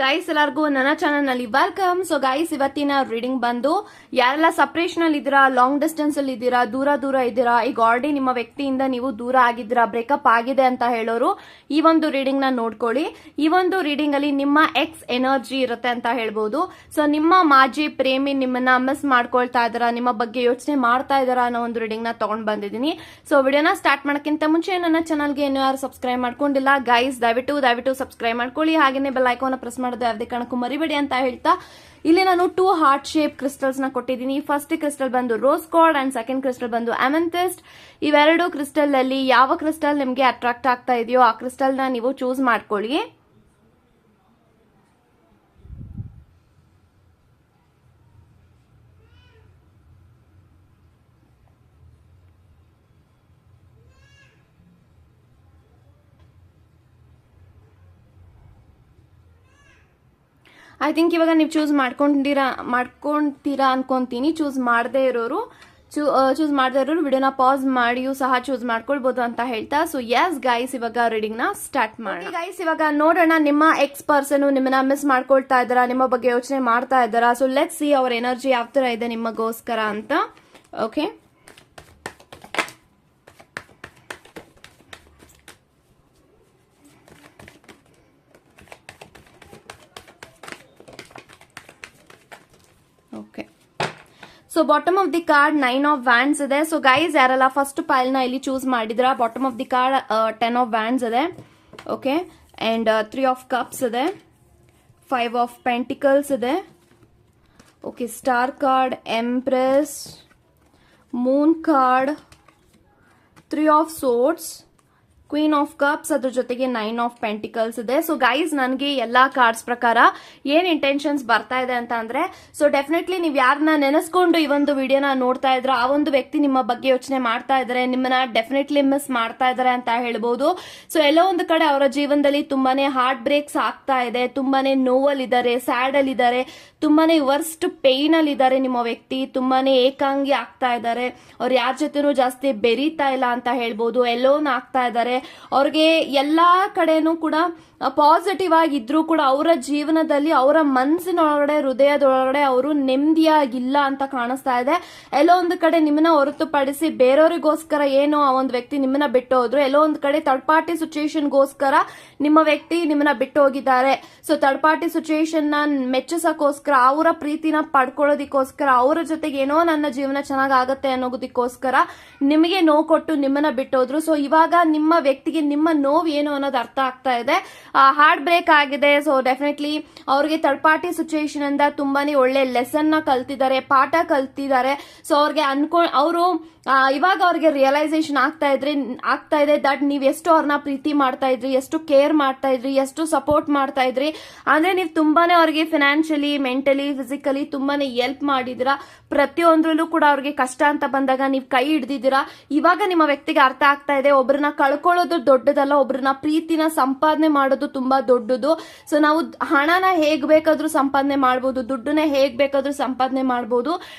Guys ಎಲ್ಲರಿಗೂ ನನ್ನ channel ನಲ್ಲಿ ವೆಲ್ಕಮ್. ಸೊ ಗೈಸ್ ಇವತ್ತಿನ ರೀಡಿಂಗ್ ಬಂದು ಯಾರೆಲ್ಲ ಸಪರೇಷನ್ ಅಲ್ಲಿ ಇದ್ದೀರಾ, ಲಾಂಗ್ ಡಿಸ್ಟೆನ್ಸ್ ಅಲ್ಲಿ ಇದ್ದೀರಾ, ದೂರ ಇದ್ದೀರಾ, ಈಗ ಆಲ್ರೆಡಿ ನಿಮ್ಮ ವ್ಯಕ್ತಿಯಿಂದ ನೀವು ದೂರ ಆಗಿದ್ದೀರಾ, ಬ್ರೇಕಪ್ ಆಗಿದೆ ಅಂತ ಹೇಳೋರು ಈ ಒಂದು ರೀಡಿಂಗ್ ನ ನೋಡ್ಕೊಳ್ಳಿ. ಈ ಒಂದು ರೀಡಿಂಗ್ ಅಲ್ಲಿ ನಿಮ್ಮ ಎಕ್ಸ್ ಎನರ್ಜಿ ಇರುತ್ತೆ ಅಂತ ಹೇಳ್ಬೋದು. ಸೊ ನಿಮ್ಮ ಮಾಜಿ ಪ್ರೇಮಿ ನಿಮ್ಮನ್ನ ಮಿಸ್ ಮಾಡ್ಕೊಳ್ತಾ ಇದಾರ, ನಿಮ್ಮ ಬಗ್ಗೆ ಯೋಚನೆ ಮಾಡ್ತಾ ಇದಾರ ಅನ್ನೋ ಒಂದು ರೀಡಿಂಗ್ ನ ತಗೊಂಡ್ ಬಂದಿದ್ದೀನಿ. ಸೊ ವಿಡಿಯೋನ ಸ್ಟಾರ್ಟ್ ಮಾಡಕ್ಕಿಂತ ಮುಂಚೆ ನನ್ನ ಚಾನಲ್ಗೆ ಇನ್ನೂ ಯಾರು ಸಬ್ಸ್ಕ್ರೈಬ್ ಮಾಡ್ಕೊಂಡಿಲ್ಲ ಗೈಸ್ ದಯವಿಟ್ಟು ಸಬ್ಸ್ಕ್ರೈಬ್ ಮಾಡ್ಕೊಳ್ಳಿ. ಹಾಗೇನೆ ಬೆಲ್ ಐಕಾನ್ ಪ್ರೆಸ್ ಮಾಡೋದು ಯಾವುದೇ ಕಾರಣಕ್ಕೂ ಮರಿಬೇಡಿ ಅಂತ ಹೇಳ್ತಾ ಇಲ್ಲಿ ನಾನು 2 ಹಾರ್ಟ್ ಶೇಪ್ ಕ್ರಿಸ್ಟಲ್ಸ್ ನ ಕೊಟ್ಟಿದ್ದೀನಿ. ಫಸ್ಟ್ ಕ್ರಿಸ್ಟಲ್ ಬಂದು rose card and second crystal ಬಂದು ಅಮೆಂಥಿಸ್ಟ್. ಇವೆರಡು ಕ್ರಿಸ್ಟಲ್ ಅಲ್ಲಿ ಯಾವ ಕ್ರಿಸ್ಟಲ್ ನಿಮಗೆ ಅಟ್ರಾಕ್ಟ್ ಆಗ್ತಾ ಇದೆಯೋ ಆ ಕ್ರಿಸ್ಟಲ್ ನ ನೀವು ಚೂಸ್ ಮಾಡ್ಕೊಳ್ಳಿ. ಐ ಥಿಂಕ್ ಇವಾಗ ನೀವು ಚೂಸ್ ಮಾಡ್ಕೊಂತೀರಾ ಅನ್ಕೊಂತೀನಿ. ಚೂಸ್ ಮಾಡದೇ ಇರೋರು ವಿಡಿಯೋನ ಪಾಸ್ ಮಾಡಿಯೂ ಸಹ ಚೂಸ್ ಮಾಡ್ಕೊಳ್ಬಹುದು ಅಂತ ಹೇಳ್ತಾ, ಸೊ ಎಸ್ ಗೈಸ್ ಇವಾಗ ರೀಡಿಂಗ್ ನ ಸ್ಟಾರ್ಟ್ ಮಾಡೋಣ. ಗೈಸ್ ಇವಾಗ ನೋಡೋಣ ನಿಮ್ಮ ಎಕ್ಸ್ ಪರ್ಸನ್ ನಿಮ್ಮನ್ನ ಮಿಸ್ ಮಾಡ್ಕೊಳ್ತಾ ಇದ್ದಾರಾ, ನಿಮ್ಮ ಬಗ್ಗೆ ಯೋಚನೆ ಮಾಡ್ತಾ ಇದ್ದಾರಾ. ಸೊ ಲೆಟ್ಸ್ ಸಿ ಅವ್ರ ಎನರ್ಜಿ ಯಾವ ತರ ಇದೆ ನಿಮಗೋಸ್ಕರ ಅಂತ. Okay, okay. So bottom of the card 9 of wands ಇದೆ. ಸೊ ಗೈಸ್ ಯಾರೆಲ್ಲ ಫಸ್ಟ್ ಪೈಲ್ ನ ಇಲ್ಲಿ ಚೂಸ್ ಮಾಡಿದ್ರ, bottom of the card 10 of wands ಇದೆ. ಓಕೆ, ಅಂಡ್ 3 ಆಫ್ ಕಪ್ಸ್ ಇದೆ, 5 ಆಫ್ ಪೆಂಟಿಕಲ್ಸ್ ಇದೆ. Okay, star card, empress, moon card, 3 of swords, queen of cups, ಅದ್ರ ಜೊತೆಗೆ 9 ಆಫ್ ಪೆಂಟಿಕಲ್ಸ್ ಇದೆ. ಸೊ ಗೈಸ್ ನನಗೆ ಎಲ್ಲಾ ಕಾರ್ಡ್ಸ್ ಪ್ರಕಾರ ಏನ್ ಇಂಟೆನ್ಷನ್ಸ್ ಬರ್ತಾ ಇದೆ ಅಂತ ಅಂದ್ರೆ, ಸೊ ಡೆಫಿನೆಟ್ಲಿ ನೀವು ಯಾರನ್ನ ನೆನೆಸ್ಕೊಂಡು ಈ ಒಂದು ವಿಡಿಯೋನ ನೋಡ್ತಾ ಇದ್ರ ಆ ಒಂದು ವ್ಯಕ್ತಿ ನಿಮ್ಮ ಬಗ್ಗೆ ಯೋಚನೆ ಮಾಡ್ತಾ ಇದಾರೆ, ನಿಮ್ಮನ್ನ ಡೆಫಿನೆಟ್ಲಿ ಮಿಸ್ ಮಾಡ್ತಾ ಇದಾರೆ ಅಂತ ಹೇಳ್ಬಹುದು. ಸೊ ಎಲ್ಲೋ ಒಂದು ಕಡೆ ಅವರ ಜೀವನದಲ್ಲಿ ತುಂಬಾನೇ ಹಾರ್ಟ್ ಬ್ರೇಕ್ಸ್ ಆಗ್ತಾ ಇದೆ, ತುಂಬಾನೇ ನೋವಲ್ಲಿದ್ದಾರೆ, ಸ್ಯಾಡ್ ಅಲ್ಲಿ ಇದ್ದಾರೆ, ತುಂಬಾನೇ ವರ್ಸ್ಟ್ ಪೇನ್ ಅಲ್ಲಿ ಇದ್ದಾರೆ. ನಿಮ್ಮ ವ್ಯಕ್ತಿ ತುಂಬಾನೇ ಏಕಾಂಗಿ ಆಗ್ತಾ ಇದ್ದಾರೆ, ಅವ್ರು ಯಾರ ಜೊತೆನೂ ಜಾಸ್ತಿ ಬೆರೀತಾ ಇಲ್ಲ ಅಂತ ಹೇಳ್ಬೋದು, ಎಲ್ಲೋನ್ ಆಗ್ತಾ ಇದ್ದಾರೆ. ಅವ್ರಿಗೆ ಎಲ್ಲಾ ಕಡೆನೂ ಕೂಡ ಪಾಸಿಟಿವ್ ಆಗಿದ್ರು ಕೂಡ ಅವರ ಜೀವನದಲ್ಲಿ ಅವರ ಮನಸ್ಸಿನೊಳಗಡೆ ಹೃದಯದೊಳಗಡೆ ಅವರು ನೆಮ್ಮದಿಯಾಗಿಲ್ಲ ಅಂತ ಕಾಣಿಸ್ತಾ ಇದೆ. ಎಲ್ಲೋ ಒಂದು ಕಡೆ ನಿಮ್ಮನ್ನ ಹೊರತುಪಡಿಸಿ ಬೇರೆಯವರಿಗೋಸ್ಕರ ಏನೋ ಆ ಒಂದು ವ್ಯಕ್ತಿ ನಿಮ್ಮನ್ನ ಬಿಟ್ಟು ಹೋದ್ರು, ಎಲ್ಲೋ ಒಂದು ಕಡೆ ಥರ್ಡ್ ಪಾರ್ಟಿ ಸಿಚುಯೇಷನ್ಗೋಸ್ಕರ ನಿಮ್ಮ ವ್ಯಕ್ತಿ ನಿಮ್ಮನ್ನ ಬಿಟ್ಟು ಹೋಗಿದ್ದಾರೆ. ಸೊ ಥರ್ಡ್ ಪಾರ್ಟಿ ಸಿಚುಯೇಷನ್ ನ ಮೆಚ್ಚಿಸೋಕೋಸ್ಕರ, ಅವರ ಪ್ರೀತಿನ ಪಡ್ಕೊಳ್ಳೋದಕ್ಕೋಸ್ಕರ, ಅವರ ಜೊತೆಗೆ ಏನೋ ನನ್ನ ಜೀವನ ಚೆನ್ನಾಗಾಗತ್ತೆ ಅನ್ನೋದಕ್ಕೋಸ್ಕರ ನಿಮಗೆ ನೋವು ಕೊಟ್ಟು ನಿಮ್ಮನ್ನ ಬಿಟ್ಟೋದ್ರು. ಸೊ ಇವಾಗ ನಿಮ್ಮ ವ್ಯಕ್ತಿಗೆ ನಿಮ್ಮ ನೋವು ಏನು ಅನ್ನೋದು ಅರ್ಥ ಆಗ್ತಾ ಇದೆ, ಹಾರ್ಟ್ ಬ್ರೇಕ್ ಆಗಿದೆ. ಸೊ ಡೆಫಿನೆಟ್ಲಿ ಅವ್ರಿಗೆ ಥರ್ಡ್ ಪಾರ್ಟಿ ಸಿಚುಯೇಷನ್ ಇಂದ ತುಂಬಾನೇ ಒಳ್ಳೆ ಲೆಸನ್ ನ ಕಲ್ತಿದ್ದಾರೆ, ಪಾಠ ಕಲ್ತಿದ್ದಾರೆ. ಸೊ ಅವ್ರಿಗೆ ಅವರು ಇವಾಗ ಅವ್ರಿಗೆ ರಿಯಲೈಸೇಷನ್ ಆಗ್ತಾ ಇದೆ ದಟ್ ನೀವ್ ಎಷ್ಟು ಅವ್ರನ್ನ ಪ್ರೀತಿ ಮಾಡ್ತಾ ಇದ್ರಿ, ಎಷ್ಟು ಕೇರ್ ಮಾಡ್ತಾ ಇದ್ರಿ, ಎಷ್ಟು ಸಪೋರ್ಟ್ ಮಾಡ್ತಾ ಇದ್ರಿ. ಅಂದ್ರೆ ನೀವು ತುಂಬಾನೇ ಅವ್ರಿಗೆ ಫಿನಾನ್ಷಿಯಲಿ, ಮೆಂಟಲಿ, ಫಿಸಿಕಲಿ ತುಂಬಾನೇ ಹೆಲ್ಪ್ ಮಾಡಿದಿರಾ. ಪ್ರತಿಯೊಂದ್ರಲ್ಲೂ ಕೂಡ ಅವ್ರಿಗೆ ಕಷ್ಟ ಅಂತ ಬಂದಾಗ ನೀವು ಕೈ ಹಿಡ್ದಿದ್ದೀರಾ. ಇವಾಗ ನಿಮ್ಮ ವ್ಯಕ್ತಿಗೆ ಅರ್ಥ ಆಗ್ತಾ ಇದೆ, ಒಬ್ರನ್ನ ಕಳ್ಕೊಳ್ಳೋದು ದೊಡ್ಡದಲ್ಲ, ಒಬ್ರನ್ನ ಪ್ರೀತಿನ ಸಂಪಾದನೆ ಮಾಡೋದು ತುಂಬಾ ದೊಡ್ಡದು. ಸೊ ನಾವು ಹಣನ ಹೇಗ್ ಬೇಕಾದ್ರೂ ಸಂಪಾದನೆ ಮಾಡ್ಬೋದು, ದುಡ್ಡನ್ನ ಹೇಗ್ ಬೇಕಾದ್ರೂ ಸಂಪಾದನೆ ಮಾಡ್ಬೋದು,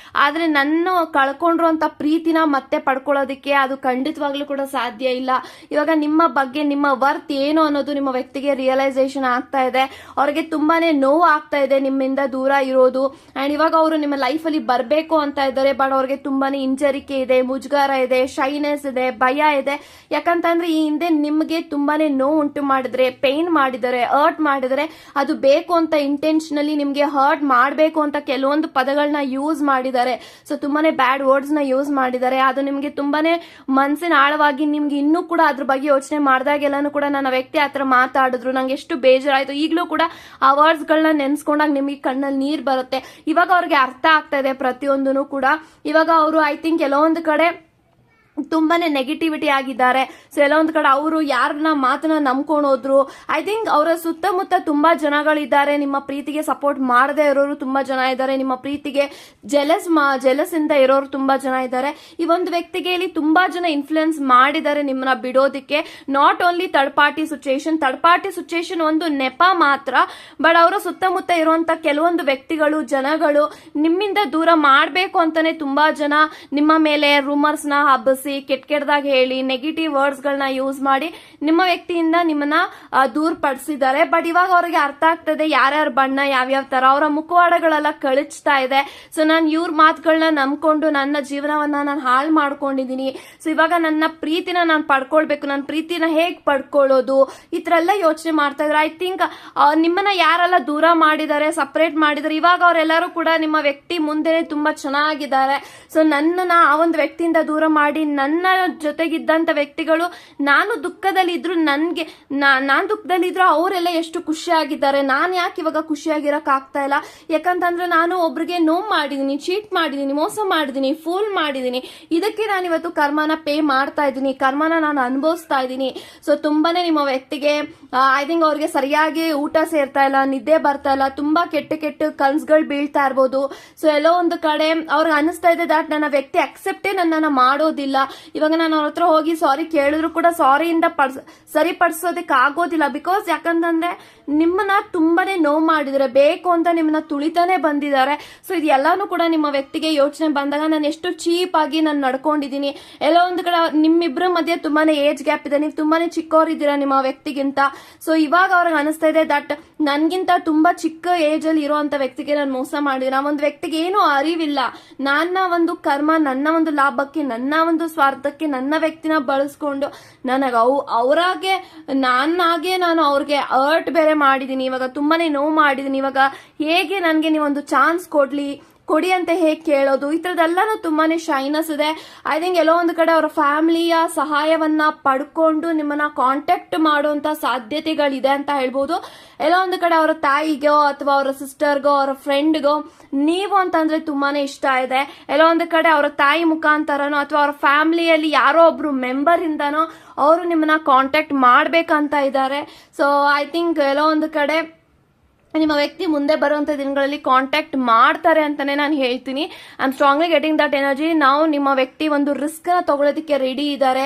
ಆದ್ರೆ ನನ್ನ ಕಳ್ಕೊಂಡ್ರು ಅಂತ ಪ್ರೀತಿನ ಮತ್ತೆ ಪಡ್ಕೊಳ್ಳೋದಕ್ಕೆ ಅದು ಖಂಡಿತವಾಗ್ಲೂ ಕೂಡ ಸಾಧ್ಯ ಇಲ್ಲ. ಇವಾಗ ನಿಮ್ಮ ಬಗ್ಗೆ, ನಿಮ್ಮ ವರ್ತ್ ಏನು ಅನ್ನೋದು ನಿಮ್ಮ ವ್ಯಕ್ತಿಗೆ ರಿಯಲೈಸೇಷನ್ ಆಗ್ತಾ ಇದೆ. ಅವ್ರಿಗೆ ತುಂಬಾನೇ ನೋವು ಆಗ್ತಾ ಇದೆ ನಿಮ್ಮಿಂದ ದೂರ ಇರೋದು. ಅಂಡ್ ಇವಾಗ ಅವರು ನಿಮ್ಮ ಲೈಫ್ ಅಲ್ಲಿ ಬರ್ಬೇಕು ಅಂತ ಇದ್ದಾರೆ, ಬಟ್ ಅವ್ರಿಗೆ ತುಂಬಾನೇ ಹಿಂಜರಿಕೆ ಇದೆ, ಮುಜುಗರ ಇದೆ, ಶೈನೆಸ್ ಇದೆ, ಭಯ ಇದೆ. ಯಾಕಂತಂದ್ರೆ ಈ ಹಿಂದೆ ನಿಮ್ಗೆ ತುಂಬಾನೇ ನೋವು ಉಂಟು ಮಾಡಿದ್ರೆ, ಪೇನ್ ಮಾಡಿದರೆ, ಹರ್ಟ್ ಮಾಡಿದರೆ, ಅದು ಬೇಕು ಅಂತ ಇಂಟೆನ್ಷನಲಿ ನಿಮ್ಗೆ ಹರ್ಟ್ ಮಾಡಬೇಕು ಅಂತ ಕೆಲವೊಂದು ಪದಗಳನ್ನ ಯೂಸ್ ಮಾಡಿದ್ದಾರೆ. ಸೊ ತುಂಬಾನೇ ಬ್ಯಾಡ್ ವರ್ಡ್ಸ್ ನ ಯೂಸ್ ಮಾಡಿದ್ದಾರೆ. ಅದು ನಿಮ್ಗೆ ತುಂಬಾನೇ ಮನಸ್ಸಿನ ಆಳವಾಗಿ ನಿಮ್ಗೆ ಇನ್ನೂ ಕೂಡ ಅದ್ರ ಬಗ್ಗೆ ಯೋಚನೆ ಮಾಡಿದಾಗೆಲ್ಲಾನು ಕೂಡ ನನ್ನ ವ್ಯಕ್ತಿ ಆತರ ಮಾತಾಡಿದ್ರು, ನಂಗೆ ಎಷ್ಟು ಬೇಜಾರಾಯ್ತು. ಈಗಲೂ ಕೂಡ ಆ ವರ್ಡ್ಸ್ ಗಳನ್ನ ನೆನ್ಸ್ಕೊಂಡಾಗ ನಿಮ್ಗೆ ಕಣ್ಣಲ್ಲಿ ನೀರ್ ಬರುತ್ತೆ. ಇವಾಗ ಅವ್ರಿಗೆ ಅರ್ಥ ಆಗ್ತಾ ಇದೆ ಪ್ರತಿಯೊಂದೂ ಕೂಡ. ಇವಾಗ ಅವರು ಐ ಥಿಂಕ್ ಎಲ್ಲೋ ಒಂದು ಕಡೆ ತುಂಬಾನೇ ನೆಗೆಟಿವಿಟಿ ಆಗಿದ್ದಾರೆ. ಸೊ ಎಲ್ಲ ಒಂದ್ ಕಡೆ ಅವರು ಯಾರನ್ನ ಮಾತನ್ನ ನಂಬ್ಕೊಂಡು ಹೋದ್ರು. ಐ ಥಿಂಕ್ ಅವರ ಸುತ್ತಮುತ್ತ ತುಂಬಾ ಜನಗಳಿದ್ದಾರೆ, ನಿಮ್ಮ ಪ್ರೀತಿಗೆ ಸಪೋರ್ಟ್ ಮಾಡದೇ ಇರೋರು ತುಂಬಾ ಜನ ಇದ್ದಾರೆ, ನಿಮ್ಮ ಪ್ರೀತಿಗೆ ಜೆಲಸ್ ಇಂದ ಇರೋರು ತುಂಬಾ ಜನ ಇದ್ದಾರೆ. ಈ ಒಂದು ವ್ಯಕ್ತಿಗೆ ಇಲ್ಲಿ ತುಂಬಾ ಜನ ಇನ್ಫ್ಲುಯೆನ್ಸ್ ಮಾಡಿದ್ದಾರೆ ನಿಮ್ಮನ್ನ ಬಿಡೋದಿಕ್ಕೆ. Not only third party situation ಒಂದು ನೆಪ ಮಾತ್ರ, ಬಟ್ ಅವರ ಸುತ್ತಮುತ್ತ ಇರುವಂತ ಕೆಲವೊಂದು ವ್ಯಕ್ತಿಗಳು, ಜನಗಳು ನಿಮ್ಮಿಂದ ದೂರ ಮಾಡಬೇಕು ಅಂತಾನೆ ತುಂಬಾ ಜನ ನಿಮ್ಮ ಮೇಲೆ ರೂಮರ್ಸ್ ನ ಹಬ್ಬಿಸಿ ತೋರಿಸಿ, ಕೆಟ್ಟದಾಗ ಹೇಳಿ, ನೆಗೆಟಿವ್ ವರ್ಡ್ಸ್ ಗಳನ್ನ ಯೂಸ್ ಮಾಡಿ ನಿಮ್ಮ ವ್ಯಕ್ತಿಯಿಂದ ನಿಮ್ಮನ್ನ ದೂರಪಡಿಸಿದ್ದಾರೆ. ಬಟ್ ಇವಾಗ ಅವ್ರಿಗೆ ಅರ್ಥ ಆಗ್ತದೆ ಯಾರ್ಯಾರ ಬಣ್ಣ ಯಾವ್ಯಾವ ತರ, ಅವರ ಮುಖವಾಡಗಳೆಲ್ಲ ಕಳಿಸ್ತಾ ಇದೆ. ಸೊ ನಾನು ಇವ್ರ ಮಾತುಗಳನ್ನ ನಂಬ್ಕೊಂಡು ನನ್ನ ಜೀವನವನ್ನ ನಾನು ಹಾಳು ಮಾಡ್ಕೊಂಡಿದೀನಿ. ಸೊ ಇವಾಗ ನನ್ನ ಪ್ರೀತಿನ ನಾನು ಪಡ್ಕೊಳ್ಬೇಕು, ನನ್ನ ಪ್ರೀತಿನ ಹೇಗ್ ಪಡ್ಕೊಳ್ಳೋದು, ಈ ತರ ಎಲ್ಲ ಯೋಚನೆ ಮಾಡ್ತಾ ಇದ್ರೆ. ಐ ಥಿಂಕ್ ನಿಮ್ಮನ್ನ ಯಾರೆಲ್ಲ ದೂರ ಮಾಡಿದ್ದಾರೆ, ಸಪರೇಟ್ ಮಾಡಿದ್ದಾರೆ, ಇವಾಗ ಅವರೆಲ್ಲರೂ ಕೂಡ ನಿಮ್ಮ ವ್ಯಕ್ತಿ ಮುಂದೆನೆ ತುಂಬಾ ಚೆನ್ನಾಗಿದ್ದಾರೆ. ಸೊ ನನ್ನನ್ನ ಆ ಒಂದು ವ್ಯಕ್ತಿಯಿಂದ ದೂರ ಮಾಡಿ ನನ್ನ ಜೊತೆಗಿದ್ದಂತ ವ್ಯಕ್ತಿಗಳು ನಾನು ದುಃಖದಲ್ಲಿದ್ರು ನಾನ್ ದುಃಖದಲ್ಲಿದ್ರು ಅವರೆಲ್ಲ ಎಷ್ಟು ಖುಷಿಯಾಗಿದ್ದಾರೆ. ನಾನು ಯಾಕೆ ಇವಾಗ ಖುಷಿಯಾಗಿರಕ್ ಆಗ್ತಾ ಇಲ್ಲ? ಯಾಕಂತಂದ್ರೆ ನಾನು ಒಬ್ರಿಗೆ ನೋವು ಮಾಡಿದೀನಿ, ಚೀಟ್ ಮಾಡಿದೀನಿ, ಮೋಸ ಮಾಡಿದೀನಿ, ಫೂಲ್ ಮಾಡಿದೀನಿ. ಇದಕ್ಕೆ ನಾನು ಇವತ್ತು ಕರ್ಮನ ಪೇ ಮಾಡ್ತಾ ಇದ್ದೀನಿ, ಕರ್ಮನ ನಾನು ಅನುಭವಿಸ್ತಾ ಇದ್ದೀನಿ. ಸೊ ತುಂಬಾನೇ ನಿಮ್ಮ ವ್ಯಕ್ತಿಗೆ ಐ ಥಿಂಕ್ ಅವ್ರಿಗೆ ಸರಿಯಾಗಿ ಊಟ ಸೇರ್ತಾ ಇಲ್ಲ, ನಿದ್ದೆ ಬರ್ತಾ ಇಲ್ಲ, ತುಂಬಾ ಕೆಟ್ಟ ಕೆಟ್ಟ ಕನ್ಸ್ಗಳು ಬೀಳ್ತಾ ಇರ್ಬೋದು. ಸೊ ಎಲ್ಲೋ ಒಂದು ಕಡೆ ಅವ್ರಿಗೆ ಅನಿಸ್ತಾ ಇದೆ ದಟ್ ನನ್ನ ವ್ಯಕ್ತಿ ಅಕ್ಸೆಪ್ಟೇ ನನ್ನನ್ನ ಮಾಡೋದಿಲ್ಲ. ಇವಾಗ ನಾನು ಅವ್ರ ಹತ್ರ ಹೋಗಿ ಸಾರಿ ಕೇಳಿದ್ರು ಕೂಡ ಸಾರಿಯಿಂದ ಸರಿಪಡಿಸೋದಕ್ಕೆ ಆಗೋದಿಲ್ಲ. ಬಿಕಾಸ್ ಯಾಕಂತಂದ್ರೆ ನಿಮ್ಮನ್ನ ತುಂಬಾನೇ ನೋವು ಮಾಡಿದ್ರೆ, ಬೇಕು ಅಂತ ನಿಮ್ಮನ್ನ ತುಳಿತಾನೆ ಬಂದಿದ್ದಾರೆ. ಸೊ ಇದೆಲ್ಲಾನು ಕೂಡ ನಿಮ್ಮ ವ್ಯಕ್ತಿಗೆ ಯೋಚನೆ ಬಂದಾಗ ನಾನು ಎಷ್ಟು ಚೀಪ್ ಆಗಿ ನಾನು ನಡ್ಕೊಂಡಿದ್ದೀನಿ. ಎಲ್ಲೋ ಒಂದು ಕಡೆ ನಿಮ್ಮಿಬ್ರ ಮಧ್ಯೆ ತುಂಬಾನೇ ಏಜ್ ಗ್ಯಾಪ್ ಇದೆ, ನೀವು ತುಂಬಾನೇ ಚಿಕ್ಕವರಿದ್ದೀರಾ ನಿಮ್ಮ ವ್ಯಕ್ತಿಗಿಂತ. ಸೊ ಇವಾಗ ಅವ್ರಿಗೆ ಅನಿಸ್ತಾ ಇದೆ ದಟ್ ನನ್ಗಿಂತ ತುಂಬಾ ಚಿಕ್ಕ ಏಜ್ ಅಲ್ಲಿ ಇರುವಂತ ವ್ಯಕ್ತಿಗೆ ನಾನು ಮೋಸ ಮಾಡಿದ್ರೆ, ಆ ಒಂದು ವ್ಯಕ್ತಿಗೆ ಏನು ಅರಿವಿಲ್ಲ. ನನ್ನ ಒಂದು ಕರ್ಮ, ನನ್ನ ಒಂದು ಲಾಭಕ್ಕೆ, ನನ್ನ ಒಂದು ಸ್ವಾರ್ಥಕ್ಕೆ ನನ್ನ ವ್ಯಕ್ತಿನ ಬಳಸ್ಕೊಂಡು ನನಗೆ ಅವರಾಗೆ ನಾನು ಅವ್ರಿಗೆ ಹರ್ಟ್ ಬೇರೆ ಮಾಡಿದೀನಿ. ಇವಾಗ ತುಂಬಾನೇ ನೋವು ಮಾಡಿದೀನಿ. ಇವಾಗ ಹೇಗೆ ನನ್ಗೆ ನೀವೊಂದು ಚಾನ್ಸ್ ಕೊಡಿ ಅಂತ ಹೇಗೆ ಕೇಳೋದು, ಈ ತರದೆಲ್ಲಾನು ತುಂಬಾನೇ ಶೈನಸ್ ಇದೆ. ಐ ಥಿಂಕ್ ಎಲ್ಲೋ ಒಂದು ಕಡೆ ಅವರ ಫ್ಯಾಮಿಲಿಯ ಸಹಾಯವನ್ನ ಪಡ್ಕೊಂಡು ನಿಮ್ಮನ್ನ ಕಾಂಟ್ಯಾಕ್ಟ್ ಮಾಡುವಂತ ಸಾಧ್ಯತೆಗಳಿದೆ ಅಂತ ಹೇಳ್ಬೋದು. ಎಲ್ಲೋ ಒಂದು ಕಡೆ ಅವರ ತಾಯಿಗೋ ಅಥವಾ ಅವರ ಸಿಸ್ಟರ್ಗೋ ಅವರ ಫ್ರೆಂಡ್ಗೋ ನೀವು ಅಂತಂದ್ರೆ ತುಂಬಾನೇ ಇಷ್ಟ ಇದೆ. ಎಲ್ಲೋ ಒಂದು ಕಡೆ ಅವರ ತಾಯಿ ಮುಖಾಂತರನೋ ಅಥವಾ ಅವರ ಫ್ಯಾಮಿಲಿಯಲ್ಲಿ ಯಾರೋ ಒಬ್ರು ಮೆಂಬರ್ ಇಂದನೋ ಅವರು ನಿಮ್ಮನ್ನ ಕಾಂಟ್ಯಾಕ್ಟ್ ಮಾಡ್ಬೇಕಂತ ಇದ್ದಾರೆ. ಸೊ ಐ ಥಿಂಕ್ ಎಲ್ಲೋ ಒಂದು ಕಡೆ ನಿಮ್ಮ ವ್ಯಕ್ತಿ ಮುಂದೆ ಬರುವಂತ ದಿನಗಳಲ್ಲಿ ಕಾಂಟ್ಯಾಕ್ಟ್ ಮಾಡ್ತಾರೆ ಅಂತಾನೆ ನಾನು ಹೇಳ್ತೀನಿ. I am strongly getting that energy. ನಾವು ನಿಮ್ಮ ವ್ಯಕ್ತಿ ಒಂದು ರಿಸ್ಕ್ ನ ತಗೊಳ್ಳೋದಕ್ಕೆ ರೆಡಿ ಇದ್ದಾರೆ.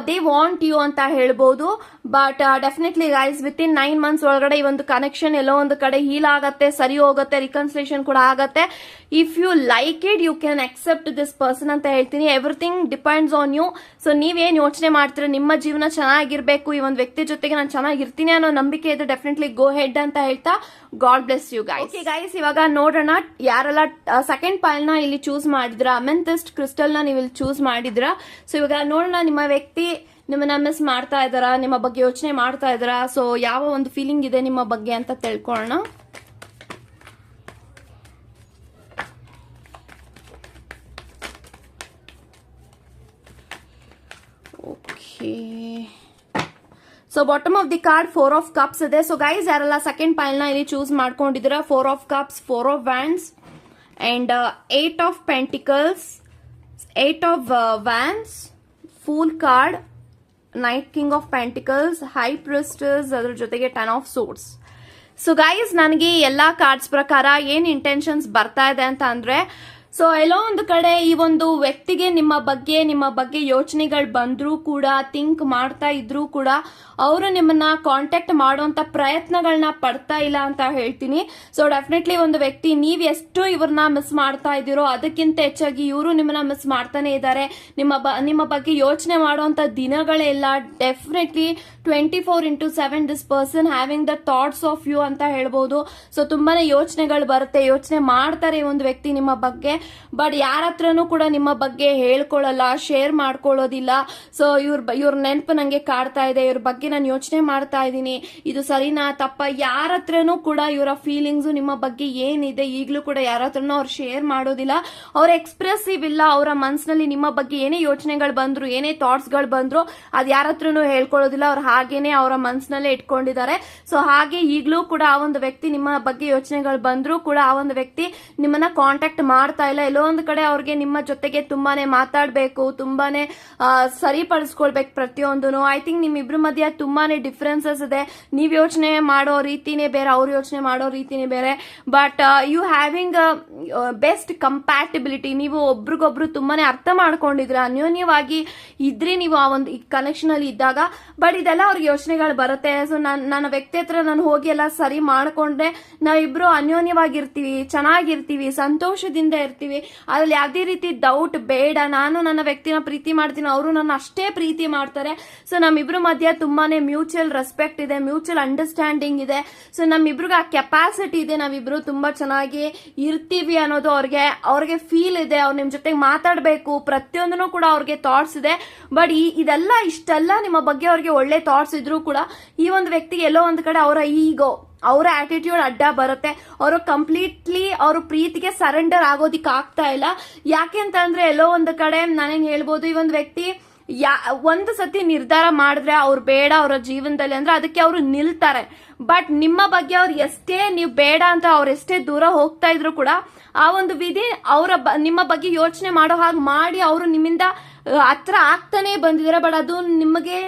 ದೇ ವಾಂಟ್ ಯು ಅಂತ ಹೇಳ್ಬೋದು. But definitely guys with in 9 months ಒಳಗಡೆ ಈ ಒಂದು ಕನೆಕ್ಷನ್ ಎಲ್ಲೋ ಒಂದು ಕಡೆ ಹೀಲ್ ಆಗತ್ತೆ, ಸರಿ ಹೋಗುತ್ತೆ, ರಿಕನ್ಸಿಲೇಷನ್ ಕೂಡ ಆಗತ್ತೆ. If you like it you can accept this person ಅಂತ ಹೇಳ್ತೀನಿ. Everything depends on you. So ನೀವೇನ್ ಯೋಚನೆ ಮಾಡ್ತೀರಾ, ನಿಮ್ಮ ಜೀವನ ಚೆನ್ನಾಗಿರ್ಬೇಕು, ಈ ಒಂದು ವ್ಯಕ್ತಿ ಜೊತೆಗೆ ನಾನು ಚೆನ್ನಾಗಿರ್ತೀನಿ ಅನ್ನೋ ನಂಬಿಕೆ ಇದೆ, ಡೆಫಿನೆಟ್ಲಿ ಗೋ ಹೆಡ್ ಅಂತ ಹೇಳ್ತಾ God bless you guys. Okay guys, ಇವಾಗ ನೋಡೋಣ ಯಾರೆಲ್ಲ ಸೆಕೆಂಡ್ ಪೈಲ್ ನ ಇಲ್ಲಿ ಚೂಸ್ ಮಾಡಿದ್ರ, ಅಮೆಂಥಿಸ್ಟ್ ಕ್ರಿಸ್ಟಲ್ ನ ನೀವು ಇಲ್ಲಿ ಚೂಸ್ ಮಾಡಿದ್ರ. ಸೊ ಇವಾಗ ನೋಡೋಣ ನಿಮ್ಮ ವ್ಯಕ್ತಿ ನಿಮ್ಮನ್ನ ಮಿಸ್ ಮಾಡ್ತಾ ಇದಾರಾ, ನಿಮ್ಮ ಬಗ್ಗೆ ಯೋಚನೆ ಮಾಡ್ತಾ ಇದಾರಾ, ಸೊ ಯಾವ ಒಂದು ಫೀಲಿಂಗ್ ಇದೆ ನಿಮ್ಮ ಬಗ್ಗೆ ಅಂತ ತಿಳ್ಕೊಳ್ಳೋಣ. Okay, so bottom of the card 4 of Cups ಇದೆ. ಸೊ ಗೈಸ್ ಯಾರೆಲ್ಲ ಸೆಕೆಂಡ್ ಪೈಲ್ ನ ಇಲ್ಲಿ ಚೂಸ್ ಮಾಡ್ಕೊಂಡಿದ್ದೀರಾ, 4 of Cups, 4 of Wands and 8 of Pentacles, 8 of Wands, Fool card, night king of pentacles, high ಪ್ರಿಸ್ಟಸ್, ಅದ್ರ ಜೊತೆಗೆ 10 of Swords. ಸೊ ಗೈಸ್ ನನಗೆ ಎಲ್ಲಾ cards ಪ್ರಕಾರ ಏನ್ ಇಂಟೆನ್ಷನ್ಸ್ ಬರ್ತಾ ಇದೆ ಅಂತ ಅಂದ್ರೆ, ಸೊ ಎಲ್ಲೋ ಒಂದು ಕಡೆ ಈ ಒಂದು ವ್ಯಕ್ತಿಗೆ ನಿಮ್ಮ ಬಗ್ಗೆ ಯೋಚನೆಗಳು ಬಂದ್ರೂ ಕೂಡ, ಥಿಂಕ್ ಮಾಡ್ತಾ ಇದ್ರೂ ಕೂಡ ಅವರು ನಿಮ್ಮನ್ನ ಕಾಂಟ್ಯಾಕ್ಟ್ ಮಾಡುವಂತ ಪ್ರಯತ್ನಗಳನ್ನ ಪಡ್ತಾ ಇಲ್ಲ ಅಂತ ಹೇಳ್ತೀನಿ. ಸೊ ಡೆಫಿನೆಟ್ಲಿ ಒಂದು ವ್ಯಕ್ತಿ ನೀವ್ ಎಷ್ಟು ಇವ್ರನ್ನ ಮಿಸ್ ಮಾಡ್ತಾ ಇದ್ದೀರೋ ಅದಕ್ಕಿಂತ ಹೆಚ್ಚಾಗಿ ಇವರು ನಿಮ್ಮನ್ನ ಮಿಸ್ ಮಾಡ್ತಾನೆ ಇದ್ದಾರೆ. ನಿಮ್ಮ ಬಗ್ಗೆ ಯೋಚನೆ ಮಾಡುವಂತ ದಿನಗಳೇ ಇಲ್ಲ. Definitely 24/7 this person having the thoughts of you ಅಂತ ಹೇಳ್ಬೋದು. ಸೊ ತುಂಬಾನೇ ಯೋಚನೆಗಳು ಬರುತ್ತೆ, ಯೋಚನೆ ಮಾಡ್ತಾರೆ ಈ ಒಂದು ವ್ಯಕ್ತಿ ನಿಮ್ಮ ಬಗ್ಗೆ. ಬಟ್ ಯಾರ ಹತ್ರನೂ ಕೂಡ ನಿಮ್ಮ ಬಗ್ಗೆ ಹೇಳ್ಕೊಳ್ಳಲ್ಲ, ಶೇರ್ ಮಾಡ್ಕೊಳ್ಳೋದಿಲ್ಲ. ಸೊ ಇವ್ರ ನೆನಪು ನಂಗೆ ಕಾಡ್ತಾ ಇದೆ, ಇವ್ರ ಬಗ್ಗೆ ನಾನು ಯೋಚನೆ ಮಾಡ್ತಾ ಇದ್ದೀನಿ, ಇದು ಸರಿನಾ ತಪ್ಪ, ಯಾರ ಹತ್ರನೂ ಕೂಡ ಇವರ ಫೀಲಿಂಗ್ಸ್ ನಿಮ್ಮ ಬಗ್ಗೆ ಏನಿದೆ ಈಗಲೂ ಕೂಡ ಯಾರ ಹತ್ರನೂ ಅವ್ರು ಶೇರ್ ಮಾಡೋದಿಲ್ಲ. ಅವ್ರ ಎಕ್ಸ್ಪ್ರೆಸಿವ್ ಇಲ್ಲ. ಅವರ ಮನಸ್ಸಿನಲ್ಲಿ ನಿಮ್ಮ ಬಗ್ಗೆ ಏನೇ ಯೋಚನೆಗಳು ಬಂದ್ರು, ಏನೇ ಥಾಟ್ಸ್ ಗಳು ಬಂದ್ರು ಅದ್ ಯಾರ ಹತ್ರನೂ ಹೇಳ್ಕೊಳ್ಳೋದಿಲ್ಲ. ಅವ್ರು ಹಾಗೇನೆ ಅವರ ಮನಸ್ಸಿನಲ್ಲೇ ಇಟ್ಕೊಂಡಿದ್ದಾರೆ. ಸೊ ಹಾಗೆ ಈಗಲೂ ಕೂಡ ಆ ಒಂದು ವ್ಯಕ್ತಿ ನಿಮ್ಮ ಬಗ್ಗೆ ಯೋಚನೆಗಳು ಬಂದ್ರು ಕೂಡ ಆ ಒಂದು ವ್ಯಕ್ತಿ ನಿಮ್ಮನ್ನ ಕಾಂಟ್ಯಾಕ್ಟ್ ಮಾಡ್ತಾ ಇಲ್ಲ. ಎಲ್ಲೋ ಒಂದು ಕಡೆ ಅವ್ರಿಗೆ ನಿಮ್ಮ ಜೊತೆಗೆ ತುಂಬಾನೇ ಮಾತಾಡ್ಬೇಕು, ತುಂಬಾನೇ ಸರಿಪಡಿಸ್ಕೊಳ್ಬೇಕು ಪ್ರತಿಯೊಂದನು. ಐ ಥಿಂಕ್ ನಿಮ್ಮಿಬ್ರ ಮಧ್ಯ ತುಂಬಾನೇ ಡಿಫ್ರೆನ್ಸಸ್ ಇದೆ. ನೀವ್ ಯೋಚನೆ ಮಾಡೋ ರೀತಿನೇ ಬೇರೆ, ಅವ್ರು ಯೋಚನೆ ಮಾಡೋ ರೀತಿನೇ ಬೇರೆ. But you having best compatibility. ನೀವು ಒಬ್ರಿಗೊಬ್ರು ತುಂಬಾನೇ ಅರ್ಥ ಮಾಡ್ಕೊಂಡಿದ್ರ, ಅನ್ಯೋನ್ಯವಾಗಿ ಇದ್ರಿ ನೀವು ಆ ಒಂದು ಕನೆಕ್ಷನ್ ಅಲ್ಲಿ ಇದ್ದಾಗ. ಬಟ್ ಇದೆಲ್ಲ ಅವ್ರಿಗೆ ಯೋಚನೆಗಳು ಬರುತ್ತೆ. ಸೊ ನನ್ನ ವ್ಯಕ್ತಿ ಹತ್ರ ನಾನು ಹೋಗಿ ಎಲ್ಲ ಸರಿ ಮಾಡ್ಕೊಂಡ್ರೆ ನಾವಿಬ್ರು ಅನ್ಯೋನ್ಯವಾಗಿರ್ತೀವಿ, ಚೆನ್ನಾಗಿರ್ತೀವಿ, ಸಂತೋಷದಿಂದ ಇರ್ತೀವಿ ಮಾಡ್ತೀವಿ, ಅದ್ರಲ್ಲಿ ಯಾವುದೇ ರೀತಿ ಡೌಟ್ ಬೇಡ. ನಾನು ನನ್ನ ವ್ಯಕ್ತಿನ ಪ್ರೀತಿ ಮಾಡ್ತೀನಿ, ಅವರು ನನ್ನ ಅಷ್ಟೇ ಪ್ರೀತಿ ಮಾಡ್ತಾರೆ. ಸೊ ನಮ್ಮಿಬ್ರು ಮಧ್ಯ ತುಂಬಾನೇ ಮ್ಯೂಚುವಲ್ ರೆಸ್ಪೆಕ್ಟ್ ಇದೆ, ಮ್ಯೂಚುವಲ್ ಅಂಡರ್ಸ್ಟ್ಯಾಂಡಿಂಗ್ ಇದೆ. ಸೊ ನಮ್ಮಿಬ್ರಿಗೆ ಆ ಕೆಪಾಸಿಟಿ ಇದೆ, ನಾವಿಬ್ರು ತುಂಬಾ ಚೆನ್ನಾಗಿ ಇರ್ತೀವಿ ಅನ್ನೋದು ಅವ್ರಿಗೆ ಫೀಲ್ ಇದೆ. ಅವ್ರು ನಿಮ್ ಜೊತೆಗೆ ಮಾತಾಡ್ಬೇಕು, ಪ್ರತಿಯೊಂದನ್ನು ಕೂಡ ಅವ್ರಿಗೆ ಥಾಟ್ಸ್ ಇದೆ. ಬಟ್ ಇಷ್ಟೆಲ್ಲ ನಿಮ್ಮ ಬಗ್ಗೆ ಅವ್ರಿಗೆ ಒಳ್ಳೆ ಥಾಟ್ಸ್ ಇದ್ರೂ ಕೂಡ ಈ ಒಂದು ವ್ಯಕ್ತಿಗೆ ಎಲ್ಲೋ ಒಂದ್ ಕಡೆ ಅವರ ಈಗೋ, ಅವರ ಆಟಿಟ್ಯೂಡ್ ಅಡ್ಡ ಬರುತ್ತೆ. ಅವರು ಕಂಪ್ಲೀಟ್ಲಿ ಅವರು ಪ್ರೀತಿಗೆ ಸರೆಂಡರ್ ಆಗೋದಿಕ್ ಆಗ್ತಾ ಇಲ್ಲ. ಯಾಕೆ ಅಂತ ಅಂದ್ರೆ ಎಲ್ಲೋ ಒಂದು ಕಡೆ ನಾನೇನ್ ಹೇಳ್ಬೋದು, ಈ ಒಂದು ವ್ಯಕ್ತಿ ಒಂದು ಸತಿ ನಿರ್ಧಾರ ಮಾಡಿದ್ರೆ ಅವ್ರು ಬೇಡ ಅವರ ಜೀವನದಲ್ಲಿ ಅಂದ್ರೆ ಅದಕ್ಕೆ ಅವರು ನಿಲ್ತಾರೆ. ಬಟ್ ನಿಮ್ಮ ಬಗ್ಗೆ ಅವ್ರು ಎಷ್ಟೇ ನೀವು ಬೇಡ ಅಂತ ಅವ್ರು ಎಷ್ಟೇ ದೂರ ಹೋಗ್ತಾ ಇದ್ರು ಕೂಡ ಆ ಒಂದು ವಿಧಿ ನಿಮ್ಮ ಬಗ್ಗೆ ಯೋಚನೆ ಮಾಡೋ ಹಾಗೆ ಮಾಡಿ ಅವರು ನಿಮ್ಮಿಂದ ಹತ್ರ ಆಗ್ತಾನೆ ಬಂದಿದ್ದಾರೆ. ಬಟ್ ಅದು ನಿಮಗೆ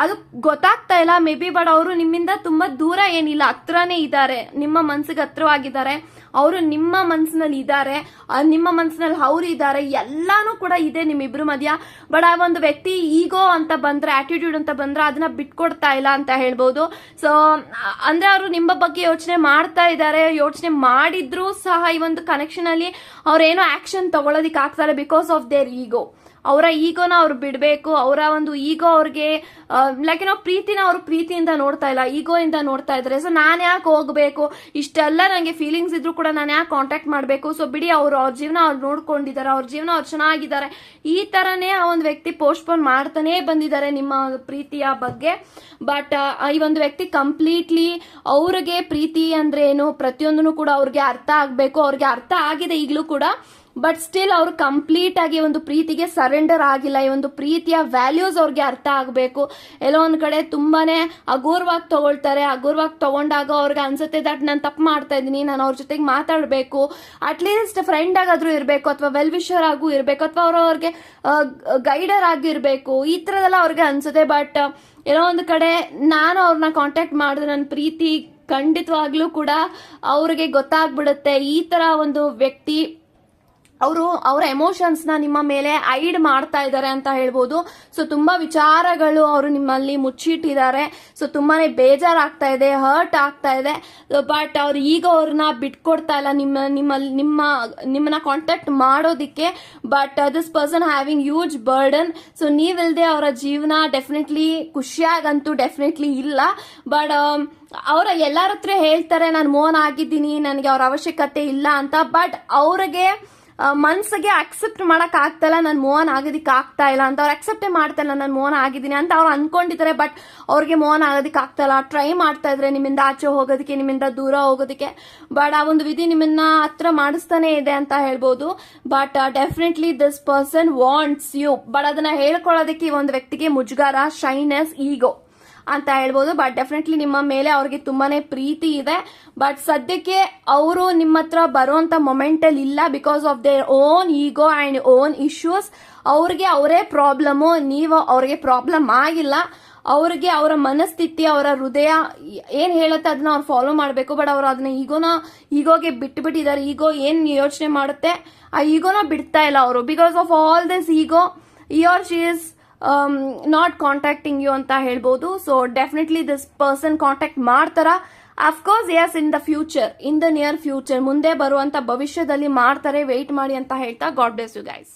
ಅದು ಗೊತ್ತಾಗ್ತಾ ಇಲ್ಲ ಮೇ ಬಿ. ಬಟ್ ಅವರು ನಿಮ್ಮಿಂದ ತುಂಬಾ ದೂರ ಏನಿಲ್ಲ, ಹತ್ರನೇ ಇದ್ದಾರೆ, ನಿಮ್ಮ ಮನ್ಸಿಗೆ ಹತ್ರವಾಗಿದ್ದಾರೆ. ಅವರು ನಿಮ್ಮ ಮನ್ಸಿನಲ್ಲಿ ಇದ್ದಾರೆ, ನಿಮ್ಮ ಮನ್ಸಿನಲ್ಲಿ ಅವ್ರು ಇದ್ದಾರೆ, ಎಲ್ಲಾನು ಕೂಡ ಇದೆ ನಿಮ್ಮಿಬ್ರು ಮಧ್ಯ. ಬಟ್ ಆ ಒಂದು ವ್ಯಕ್ತಿ ಈಗೋ ಅಂತ ಬಂದ್ರೆ, ಆಟಿಟ್ಯೂಡ್ ಅಂತ ಬಂದ್ರೆ ಅದನ್ನ ಬಿಟ್ಕೊಡ್ತಾ ಇಲ್ಲ ಅಂತ ಹೇಳ್ಬೋದು. ಸೊ ಅಂದ್ರೆ ಅವರು ನಿಮ್ಮ ಬಗ್ಗೆ ಯೋಚನೆ ಮಾಡ್ತಾ ಇದ್ದಾರೆ, ಯೋಚನೆ ಮಾಡಿದ್ರು ಸಹ ಈ ಒಂದು ಕನೆಕ್ಷನ್ ಅಲ್ಲಿ ಅವ್ರೇನೋ ಆಕ್ಷನ್ ತಗೊಳ್ಳೋದಿಕ್ ಆಗ್ತಾರೆ ಬಿಕಾಸ್ ಆಫ್ ದೇರ್ ಈಗೋ. ಅವರ ಈಗೋನ ಅವ್ರು ಬಿಡ್ಬೇಕು, ಅವರ ಒಂದು ಈಗೋ ಅವ್ರಿಗೆ ಲೈಕ್ ಏನೋ ಪ್ರೀತಿನ ಅವ್ರು ಪ್ರೀತಿಯಿಂದ ನೋಡ್ತಾ ಇಲ್ಲ, ಈಗೋ ಇಂದ ನೋಡ್ತಾ ಇದ್ರೆ. ಸೊ ನಾನ್ ಯಾಕೆ ಹೋಗ್ಬೇಕು, ಇಷ್ಟೆಲ್ಲ ನಂಗೆ ಫೀಲಿಂಗ್ಸ್ ಇದ್ರು ಕೂಡ ನಾನು ಯಾಕೆ ಕಾಂಟ್ಯಾಕ್ಟ್ ಮಾಡ್ಬೇಕು, ಸೊ ಬಿಡಿ ಅವ್ರ ಜೀವನ ಅವ್ರು ನೋಡ್ಕೊಂಡಿದ್ದಾರೆ, ಅವ್ರ ಜೀವನ ಅವ್ರು ಚೆನ್ನಾಗಿದ್ದಾರೆ. ಈ ತರನೇ ಆ ಒಂದು ವ್ಯಕ್ತಿ ಪೋಸ್ಟ್ಪೋನ್ ಮಾಡ್ತಾನೆ ಬಂದಿದ್ದಾರೆ ನಿಮ್ಮ ಪ್ರೀತಿಯ ಬಗ್ಗೆ. ಬಟ್ ಈ ಒಂದು ವ್ಯಕ್ತಿ ಕಂಪ್ಲೀಟ್ಲಿ ಅವ್ರಿಗೆ ಪ್ರೀತಿ ಅಂದ್ರೆ ಏನು ಪ್ರತಿಯೊಂದನ್ನು ಕೂಡ ಅವ್ರಿಗೆ ಅರ್ಥ ಆಗ್ಬೇಕು, ಅವ್ರಿಗೆ ಅರ್ಥ ಆಗಿದೆ ಈಗಲೂ ಕೂಡ. ಬಟ್ ಸ್ಟಿಲ್ ಅವ್ರು ಕಂಪ್ಲೀಟ್ ಆಗಿ ಒಂದು ಪ್ರೀತಿಗೆ ಸರೆಂಡರ್ ಆಗಿಲ್ಲ. ಈ ಒಂದು ಪ್ರೀತಿಯ ವ್ಯಾಲ್ಯೂಸ್ ಅವ್ರಿಗೆ ಅರ್ಥ ಆಗಬೇಕು. ಎಲ್ಲೋ ಒಂದ್ ಕಡೆ ತುಂಬಾನೇ ಅಗೌರವಾಗಿ ತಗೊಳ್ತಾರೆ. ಅಗೌರವಾಗಿ ತಗೊಂಡಾಗ ಅವ್ರಿಗೆ ಅನ್ಸುತ್ತೆ ದಟ್ ನಾನು ತಪ್ಪು ಮಾಡ್ತಾ ಇದ್ದೀನಿ, ನಾನು ಅವ್ರ ಜೊತೆಗೆ ಮಾತಾಡಬೇಕು, ಅಟ್ಲೀಸ್ಟ್ ಫ್ರೆಂಡ್ ಆಗಾದ್ರೂ ಇರಬೇಕು, ಅಥವಾ ವೆಲ್ ವಿಶರ್ ಆಗೂ ಇರಬೇಕು, ಅಥವಾ ಅವ್ರಿಗೆ ಗೈಡರ್ ಆಗಿ ಇರಬೇಕು, ಈ ತರದೆಲ್ಲ ಅವ್ರಿಗೆ ಅನ್ಸುತ್ತೆ. ಬಟ್ ಏನೋ ಒಂದು ಕಡೆ ನಾನು ಅವ್ರನ್ನ ಕಾಂಟ್ಯಾಕ್ಟ್ ಮಾಡಿದ್ರೆ ನನ್ನ ಪ್ರೀತಿ ಖಂಡಿತವಾಗ್ಲೂ ಕೂಡ ಅವ್ರಿಗೆ ಗೊತ್ತಾಗ್ಬಿಡುತ್ತೆ. ಈ ತರ ಒಂದು ವ್ಯಕ್ತಿ ಅವರ ಎಮೋಷನ್ಸ್ ನ ನಿಮ್ಮ ಮೇಲೆ ಐಡ್ ಮಾಡ್ತಾ ಇದ್ದಾರೆ ಅಂತ ಹೇಳ್ಬೋದು. ಸೊ ತುಂಬಾ ವಿಚಾರಗಳು ಅವರು ನಿಮ್ಮಲ್ಲಿ ಮುಚ್ಚಿಟ್ಟಿದ್ದಾರೆ. ಸೊ ತುಂಬಾನೇ ಬೇಜಾರಾಗ್ತಾ ಇದೆ, ಹರ್ಟ್ ಆಗ್ತಾ ಇದೆ. ಬಟ್ ಅವ್ರು ಈಗ ಅವ್ರನ್ನ ಬಿಟ್ಕೊಡ್ತಾ ಇಲ್ಲ ನಿಮ್ಮನ್ನ ಕಾಂಟ್ಯಾಕ್ಟ್ ಮಾಡೋದಿಕ್ಕೆ. But this person having huge burden. So ನೀವಿಲ್ದೆ ಅವರ ಜೀವನ ಡೆಫಿನೆಟ್ಲಿ ಖುಷಿಯಾಗಂತೂ ಡೆಫಿನೆಟ್ಲಿ ಇಲ್ಲ. ಬಟ್ ಅವರ ಎಲ್ಲರ ಹತ್ರ ಹೇಳ್ತಾರೆ ನಾನು ಮೋನ್ ಆಗಿದ್ದೀನಿ, ನನಗೆ ಅವ್ರ ಅವಶ್ಯಕತೆ ಇಲ್ಲ ಅಂತ. ಬಟ್ ಅವ್ರಿಗೆ ಮನ್ಸಿಗೆ ಅಕ್ಸೆಪ್ಟ್ ಮಾಡಕ್ ಆಗ್ತಾ ನಾನು ಮೋಹನ್ ಆಗೋದಿಕ್ ಆಗ್ತಾ ಇಲ್ಲ ಅಂತ. ಅವ್ರು ಅಕ್ಸೆಪ್ಟೇ ಮಾಡ್ತಾ ಇಲ್ಲ ನಾನು ಮೋಹನ್ ಆಗಿದ್ದೀನಿ ಅಂತ ಅವ್ರು ಅನ್ಕೊಂಡಿದ್ದಾರೆ. ಬಟ್ ಅವ್ರಿಗೆ ಮೋಹನ್ ಆಗೋದಿಕ್ ಆಗ್ತಾ ಇಲ್ಲ. ಟ್ರೈ ಮಾಡ್ತಾ ಇದ್ರೆ ನಿಮ್ಮಿಂದ ಆಚೆ ಹೋಗೋದಕ್ಕೆ, ನಿಮ್ಮಿಂದ ದೂರ ಹೋಗೋದಕ್ಕೆ. ಬಟ್ ಆ ಒಂದು ವಿಧಿ ನಿಮ್ಮನ್ನ ಹತ್ರ ಮಾಡಿಸ್ತಾನೆ ಇದೆ ಅಂತ ಹೇಳ್ಬೋದು. But definitely this person wants you. But ಅದನ್ನ ಹೇಳ್ಕೊಳ್ಳೋದಕ್ಕೆ ಈ ಒಂದು ವ್ಯಕ್ತಿಗೆ ಮುಜುಗರ, ಶೈನೆಸ್, ಈಗೋ ಅಂತ ಹೇಳ್ಬೋದು. ಬಟ್ ಡೆಫಿನೆಟ್ಲಿ ನಿಮ್ಮ ಮೇಲೆ ಅವ್ರಿಗೆ ತುಂಬಾನೇ ಪ್ರೀತಿ ಇದೆ. ಬಟ್ ಸದ್ಯಕ್ಕೆ ಅವರು ನಿಮ್ಮ ಹತ್ರ ಬರುವಂತ ಮೊಮೆಂಟ್ ಅಲ್ಲಿ ಇಲ್ಲ because of their own ego and own issues. ಅವ್ರಿಗೆ ಅವರೇ ಪ್ರಾಬ್ಲಮು, ನೀವು ಅವ್ರಿಗೆ ಪ್ರಾಬ್ಲಮ್ ಆಗಿಲ್ಲ. ಅವ್ರಿಗೆ ಅವರ ಮನಸ್ಥಿತಿ, ಅವರ ಹೃದಯ ಏನ್ ಹೇಳುತ್ತೆ ಅದನ್ನ ಅವ್ರು ಫಾಲೋ ಮಾಡಬೇಕು. ಬಟ್ ಅವ್ರು ಅದನ್ನ ಈಗೋಗೆ ಬಿಟ್ಟಿದ್ದಾರೆ. ಈಗೋ ಏನ್ ಯೋಚನೆ ಮಾಡುತ್ತೆ ಆ ಈಗೋನ ಬಿಡ್ತಾ ಇಲ್ಲ ಅವರು. Because of all this ego she is not contacting you ಅಂತ ಹೇಳ್ಬೋದು. So definitely this person contact ಮಾಡ್ತಾರ. Of course yes, in the near future ಮುಂದೆ ಬರುವಂತ ಭವಿಷ್ಯದಲ್ಲಿ ಮಾಡ್ತಾರೆ. ವೇಟ್ ಮಾಡಿ ಅಂತ ಹೇಳ್ತಾ ಗಾಡ್ ಬ್ಲೆಸ್ ಯು ಗೈಸ್.